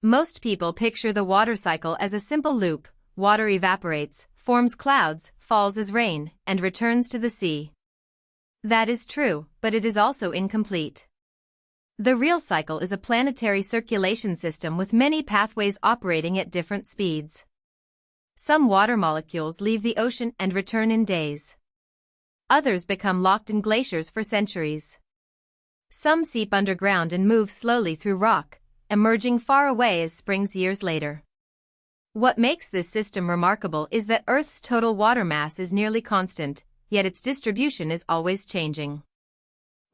Most people picture the water cycle as a simple loop: water evaporates, forms clouds, falls as rain, and returns to the sea. That is true, but it is also incomplete. The real cycle is a planetary circulation system with many pathways operating at different speeds. Some water molecules leave the ocean and return in days. Others become locked in glaciers for centuries. Some seep underground and move slowly through rock, emerging far away as springs years later. What makes this system remarkable is that Earth's total water mass is nearly constant, yet its distribution is always changing.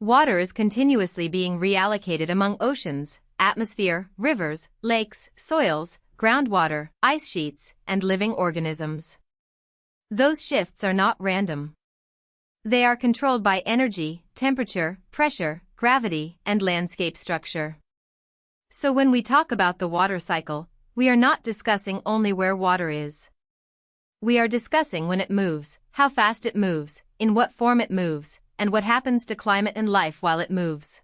Water is continuously being reallocated among oceans, atmosphere, rivers, lakes, soils, groundwater, ice sheets, and living organisms. Those shifts are not random. They are controlled by energy, temperature, pressure, gravity, and landscape structure. So when we talk about the water cycle, we are not discussing only where water is. We are discussing when it moves, how fast it moves, in what form it moves, and what happens to climate and life while it moves.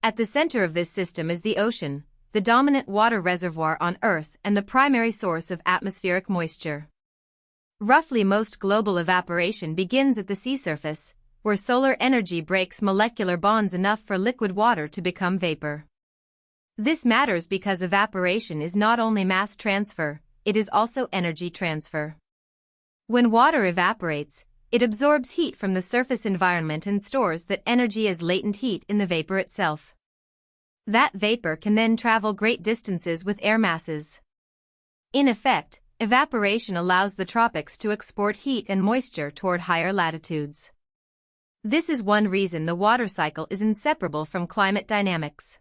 At the center of this system is the ocean, the dominant water reservoir on Earth and the primary source of atmospheric moisture. Roughly most global evaporation begins at the sea surface, where solar energy breaks molecular bonds enough for liquid water to become vapor. This matters because evaporation is not only mass transfer, it is also energy transfer. When water evaporates, it absorbs heat from the surface environment and stores that energy as latent heat in the vapor itself. That vapor can then travel great distances with air masses. In effect, evaporation allows the tropics to export heat and moisture toward higher latitudes. This is one reason the water cycle is inseparable from climate dynamics.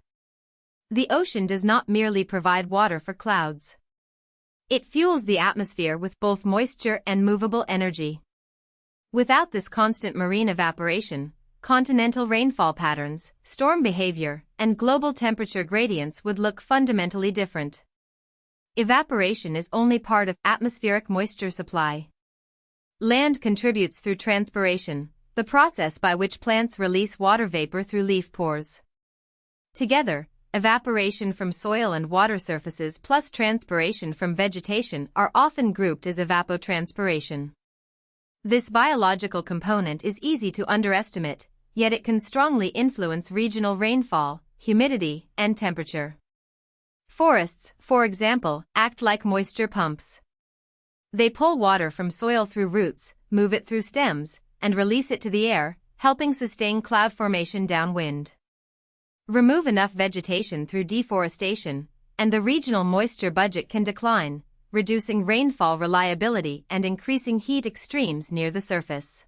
The ocean does not merely provide water for clouds. It fuels the atmosphere with both moisture and movable energy. Without this constant marine evaporation, continental rainfall patterns, storm behavior, and global temperature gradients would look fundamentally different. Evaporation is only part of atmospheric moisture supply. Land contributes through transpiration, the process by which plants release water vapor through leaf pores. Together, evaporation from soil and water surfaces plus transpiration from vegetation are often grouped as evapotranspiration. This biological component is easy to underestimate, yet it can strongly influence regional rainfall, humidity, and temperature. Forests, for example, act like moisture pumps. They pull water from soil through roots, move it through stems, and release it to the air, helping sustain cloud formation downwind. Remove enough vegetation through deforestation, and the regional moisture budget can decline, reducing rainfall reliability and increasing heat extremes near the surface.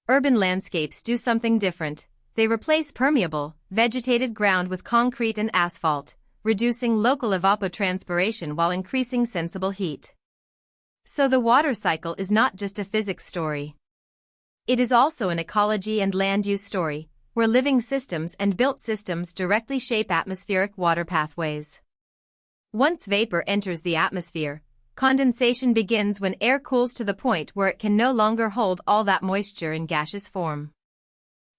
Urban landscapes do something different. They replace permeable, vegetated ground with concrete and asphalt, reducing local evapotranspiration while increasing sensible heat. So the water cycle is not just a physics story. It is also an ecology and land use story, where living systems and built systems directly shape atmospheric water pathways. Once vapor enters the atmosphere, condensation begins when air cools to the point where it can no longer hold all that moisture in gaseous form.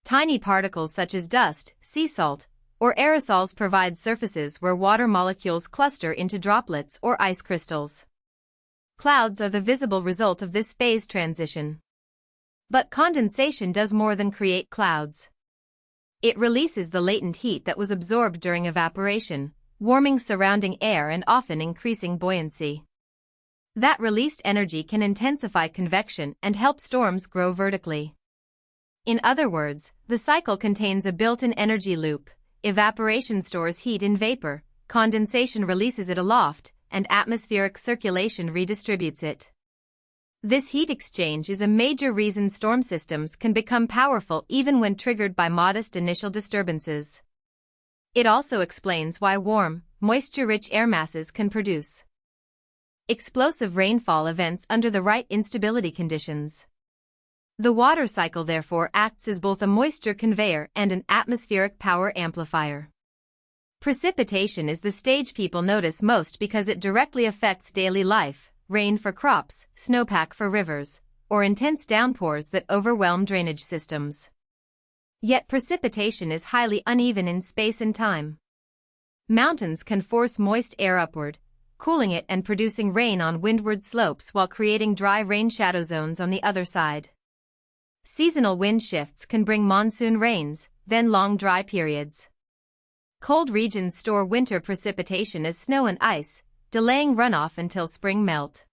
Tiny particles such as dust, sea salt, or aerosols provide surfaces where water molecules cluster into droplets or ice crystals. Clouds are the visible result of this phase transition. But condensation does more than create clouds. It releases the latent heat that was absorbed during evaporation, warming surrounding air and often increasing buoyancy. That released energy can intensify convection and help storms grow vertically. In other words, the cycle contains a built-in energy loop. Evaporation stores heat in vapor, condensation releases it aloft, and atmospheric circulation redistributes it. This heat exchange is a major reason storm systems can become powerful even when triggered by modest initial disturbances. It also explains why warm, moisture-rich air masses can produce explosive rainfall events under the right instability conditions. The water cycle therefore acts as both a moisture conveyor and an atmospheric power amplifier. Precipitation is the stage people notice most because it directly affects daily life: rain for crops, snowpack for rivers, or intense downpours that overwhelm drainage systems. Yet precipitation is highly uneven in space and time. Mountains can force moist air upward, cooling it and producing rain on windward slopes while creating dry rain shadow zones on the other side. Seasonal wind shifts can bring monsoon rains, then long dry periods. Cold regions store winter precipitation as snow and ice, delaying runoff until spring melt.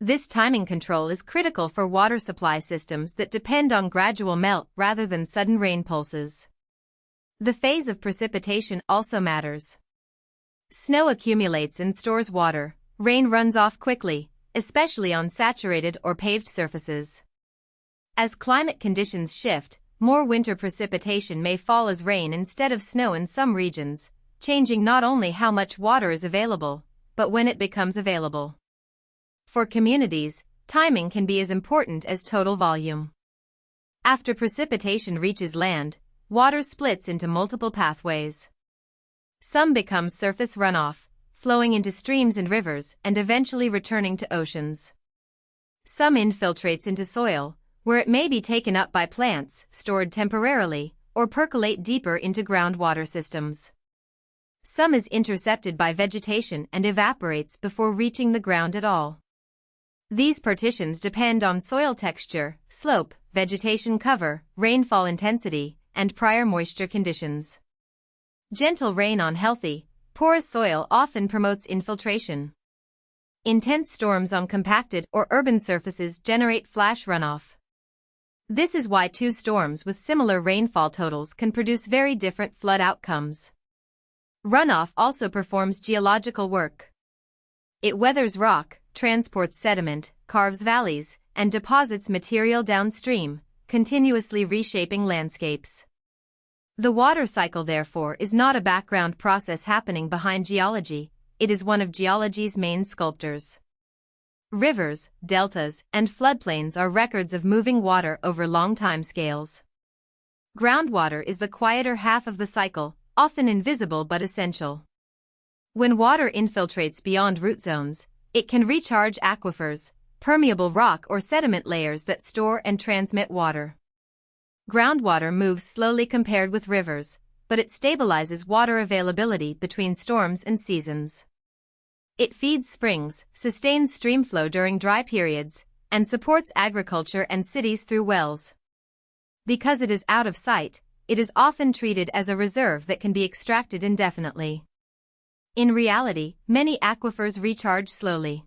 This timing control is critical for water supply systems that depend on gradual melt rather than sudden rain pulses. The phase of precipitation also matters. Snow accumulates and stores water, rain runs off quickly, especially on saturated or paved surfaces. As climate conditions shift, more winter precipitation may fall as rain instead of snow in some regions, changing not only how much water is available, but when it becomes available. For communities, timing can be as important as total volume. After precipitation reaches land, water splits into multiple pathways. Some become surface runoff, flowing into streams and rivers and eventually returning to oceans. Some infiltrates into soil, where it may be taken up by plants, stored temporarily, or percolate deeper into groundwater systems. Some is intercepted by vegetation and evaporates before reaching the ground at all. These partitions depend on soil texture, slope, vegetation cover, rainfall intensity, and prior moisture conditions. Gentle rain on healthy, porous soil often promotes infiltration. Intense storms on compacted or urban surfaces generate flash runoff. This is why two storms with similar rainfall totals can produce very different flood outcomes. Runoff also performs geological work. It weathers rock, transports sediment, carves valleys, and deposits material downstream, continuously reshaping landscapes. The water cycle, therefore, is not a background process happening behind geology, it is one of geology's main sculptors. Rivers, deltas, and floodplains are records of moving water over long timescales. Groundwater is the quieter half of the cycle, often invisible but essential. When water infiltrates beyond root zones, it can recharge aquifers, permeable rock or sediment layers that store and transmit water. Groundwater moves slowly compared with rivers, but it stabilizes water availability between storms and seasons. It feeds springs, sustains streamflow during dry periods, and supports agriculture and cities through wells. Because it is out of sight, it is often treated as a reserve that can be extracted indefinitely. In reality, many aquifers recharge slowly.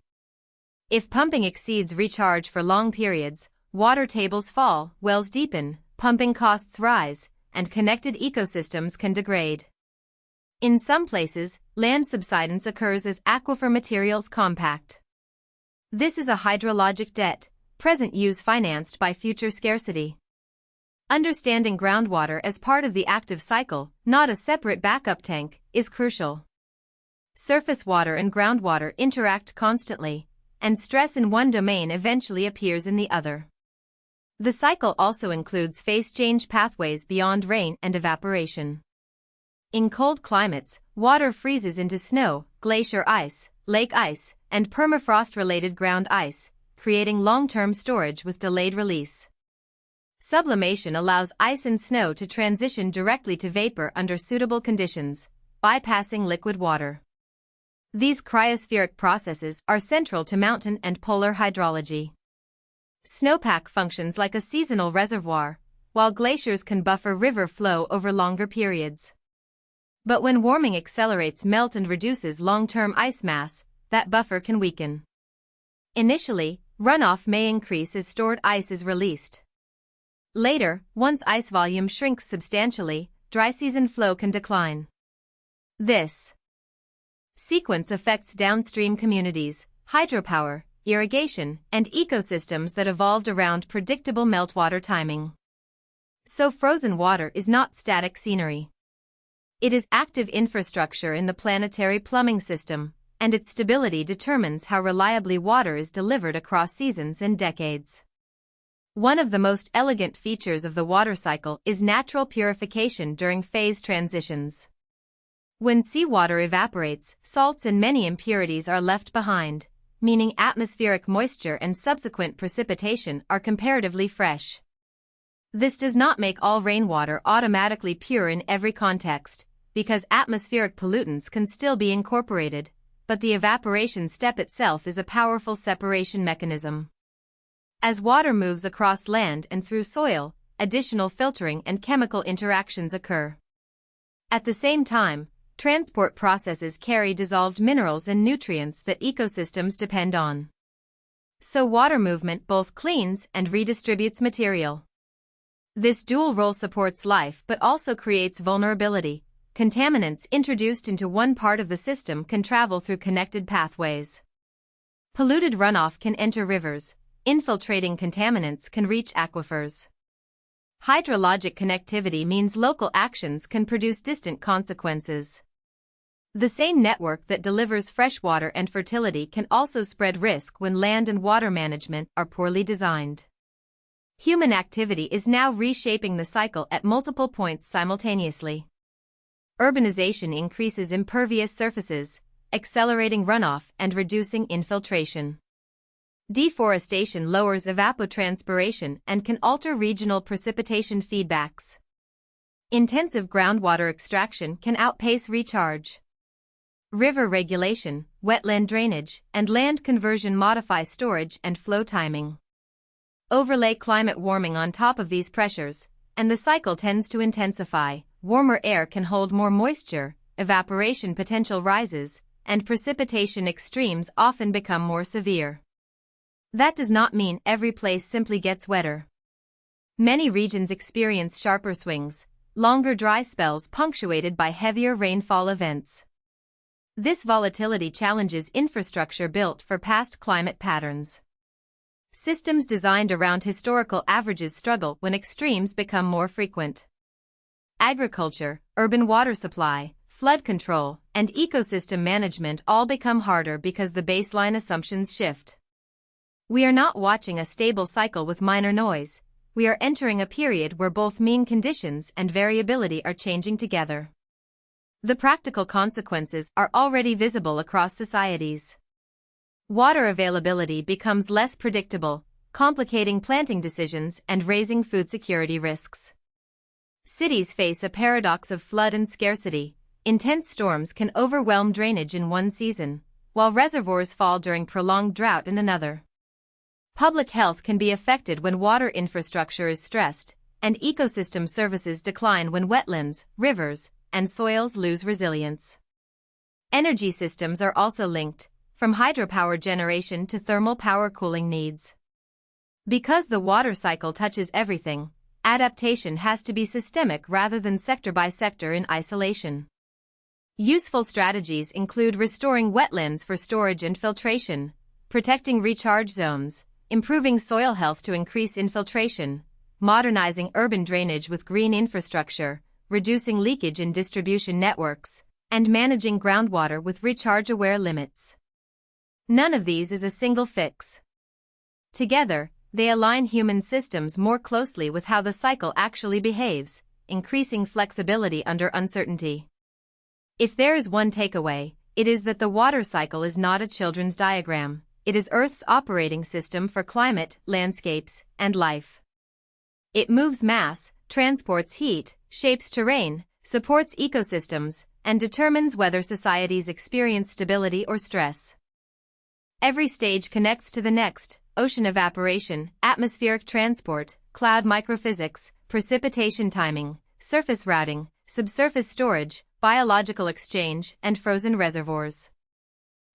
If pumping exceeds recharge for long periods, water tables fall, wells deepen, pumping costs rise, and connected ecosystems can degrade. In some places, land subsidence occurs as aquifer materials compact. This is a hydrologic debt, present use financed by future scarcity. Understanding groundwater as part of the active cycle, not a separate backup tank, is crucial. Surface water and groundwater interact constantly, and stress in one domain eventually appears in the other. The cycle also includes phase change pathways beyond rain and evaporation. In cold climates, water freezes into snow, glacier ice, lake ice, and permafrost-related ground ice, creating long-term storage with delayed release. Sublimation allows ice and snow to transition directly to vapor under suitable conditions, bypassing liquid water. These cryospheric processes are central to mountain and polar hydrology. Snowpack functions like a seasonal reservoir, while glaciers can buffer river flow over longer periods. But when warming accelerates melt and reduces long-term ice mass, that buffer can weaken. Initially, runoff may increase as stored ice is released. Later, once ice volume shrinks substantially, dry season flow can decline. This sequence affects downstream communities, hydropower, irrigation, and ecosystems that evolved around predictable meltwater timing. So frozen water is not static scenery. It is active infrastructure in the planetary plumbing system, and its stability determines how reliably water is delivered across seasons and decades. One of the most elegant features of the water cycle is natural purification during phase transitions. When seawater evaporates, salts and many impurities are left behind, meaning atmospheric moisture and subsequent precipitation are comparatively fresh. This does not make all rainwater automatically pure in every context, because atmospheric pollutants can still be incorporated, but the evaporation step itself is a powerful separation mechanism. As water moves across land and through soil, additional filtering and chemical interactions occur. At the same time, transport processes carry dissolved minerals and nutrients that ecosystems depend on. So water movement both cleans and redistributes material. This dual role supports life but also creates vulnerability. Contaminants introduced into one part of the system can travel through connected pathways. Polluted runoff can enter rivers. Infiltrating contaminants can reach aquifers. Hydrologic connectivity means local actions can produce distant consequences. The same network that delivers fresh water and fertility can also spread risk when land and water management are poorly designed. Human activity is now reshaping the cycle at multiple points simultaneously. Urbanization increases impervious surfaces, accelerating runoff and reducing infiltration. Deforestation lowers evapotranspiration and can alter regional precipitation feedbacks. Intensive groundwater extraction can outpace recharge. River regulation, wetland drainage, and land conversion modify storage and flow timing. Overlay climate warming on top of these pressures, and the cycle tends to intensify. Warmer air can hold more moisture, evaporation potential rises, and precipitation extremes often become more severe. That does not mean every place simply gets wetter. Many regions experience sharper swings, longer dry spells punctuated by heavier rainfall events. This volatility challenges infrastructure built for past climate patterns. Systems designed around historical averages struggle when extremes become more frequent. Agriculture, urban water supply, flood control, and ecosystem management all become harder because the baseline assumptions shift. We are not watching a stable cycle with minor noise. We are entering a period where both mean conditions and variability are changing together. The practical consequences are already visible across societies. Water availability becomes less predictable, complicating planting decisions and raising food security risks. Cities face a paradox of flood and scarcity. Intense storms can overwhelm drainage in one season, while reservoirs fall during prolonged drought in another. Public health can be affected when water infrastructure is stressed, and ecosystem services decline when wetlands, rivers, and soils lose resilience. Energy systems are also linked, from hydropower generation to thermal power cooling needs. Because the water cycle touches everything, adaptation has to be systemic rather than sector by sector in isolation. Useful strategies include restoring wetlands for storage and filtration, protecting recharge zones, improving soil health to increase infiltration, modernizing urban drainage with green infrastructure, reducing leakage in distribution networks, and managing groundwater with recharge-aware limits. None of these is a single fix. Together, they align human systems more closely with how the cycle actually behaves, increasing flexibility under uncertainty. If there is one takeaway, it is that the water cycle is not a children's diagram. It is Earth's operating system for climate, landscapes, and life. It moves mass, transports heat, shapes terrain, supports ecosystems, and determines whether societies experience stability or stress. Every stage connects to the next: ocean evaporation, atmospheric transport, cloud microphysics, precipitation timing, surface routing, subsurface storage, biological exchange, and frozen reservoirs.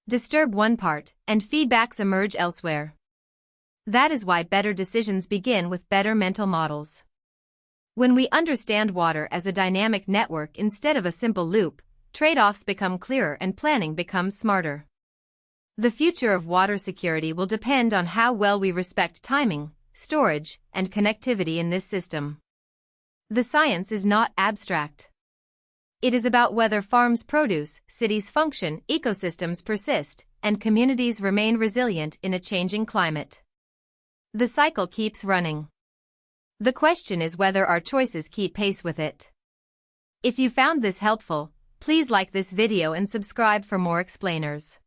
Disturb one part, and feedbacks emerge elsewhere. That is why better decisions begin with better mental models. When we understand water as a dynamic network instead of a simple loop, trade-offs become clearer and planning becomes smarter. The future of water security will depend on how well we respect timing, storage, and connectivity in this system. The science is not abstract. It is about whether farms produce, cities function, ecosystems persist, and communities remain resilient in a changing climate. The cycle keeps running. The question is whether our choices keep pace with it. If you found this helpful, please like this video and subscribe for more explainers.